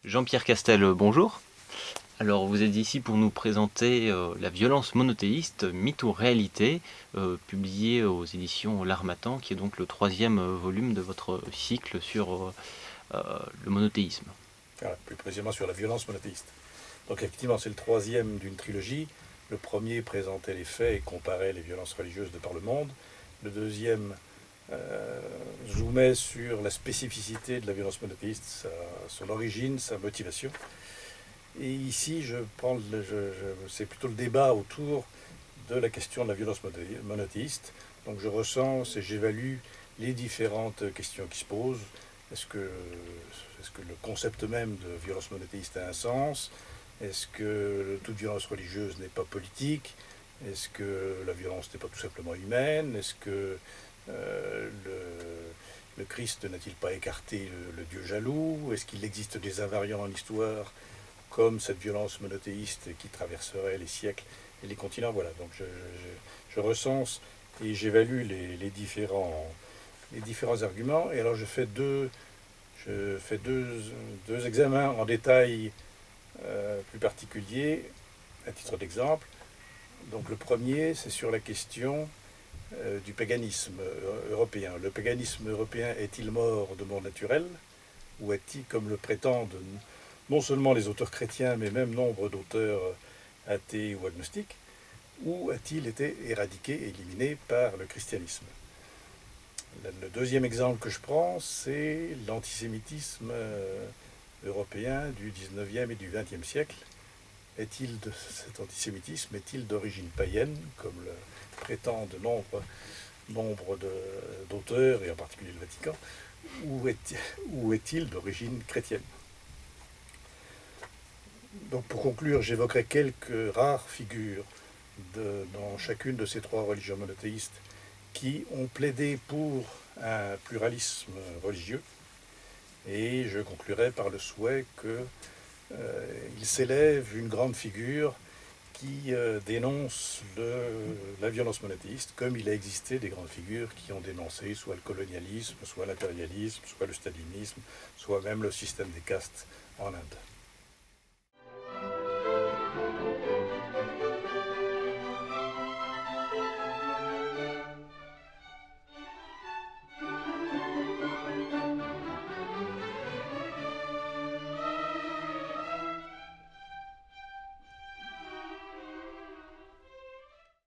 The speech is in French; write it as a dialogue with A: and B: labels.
A: Jean-Pierre Castel, bonjour. Alors vous êtes ici pour nous présenter La violence monothéiste, mythe ou réalité, publié aux éditions L'Harmattan, qui est donc le troisième volume de votre cycle sur le monothéisme.
B: Voilà, plus précisément sur la violence monothéiste. Donc effectivement, c'est le troisième d'une trilogie. Le premier présentait les faits et comparait les violences religieuses de par le monde. Le deuxième zoomait sur la spécificité de la violence monothéiste, son origine, sa motivation. Et ici, c'est plutôt le débat autour de la question de la violence monothéiste. Donc je recense et j'évalue les différentes questions qui se posent. Est-ce que le concept même de violence monothéiste a un sens? Est-ce que toute violence religieuse n'est pas politique? Est-ce que la violence n'est pas tout simplement humaine? Est-ce que le Christ n'a-t-il pas écarté le Dieu jaloux? Est-ce qu'il existe des invariants en l'histoire comme cette violence monothéiste qui traverserait les siècles et les continents? Voilà, donc je recense et j'évalue les différents arguments. Et alors je fais deux examens en détail plus particuliers, à titre d'exemple. Donc le premier, c'est sur la question du paganisme européen. Le paganisme européen est-il mort de mort naturelle, ou est-il, comme le prétendent non seulement les auteurs chrétiens, mais même nombre d'auteurs athées ou agnostiques, ou a-t-il été éradiqué, éliminé par le christianisme? Le deuxième exemple que je prends, c'est l'antisémitisme européen du 19e et du 20e siècle. Cet antisémitisme est-il d'origine païenne, comme le prétendent nombre d'auteurs, et en particulier le Vatican, ou est-il d'origine chrétienne? Donc pour conclure, j'évoquerai quelques rares figures dans chacune de ces trois religions monothéistes qui ont plaidé pour un pluralisme religieux, et je conclurai par le souhait qu'il s'élève une grande figure qui dénonce la violence monothéiste, comme il a existé des grandes figures qui ont dénoncé soit le colonialisme, soit l'impérialisme, soit le stalinisme, soit même le système des castes en Inde.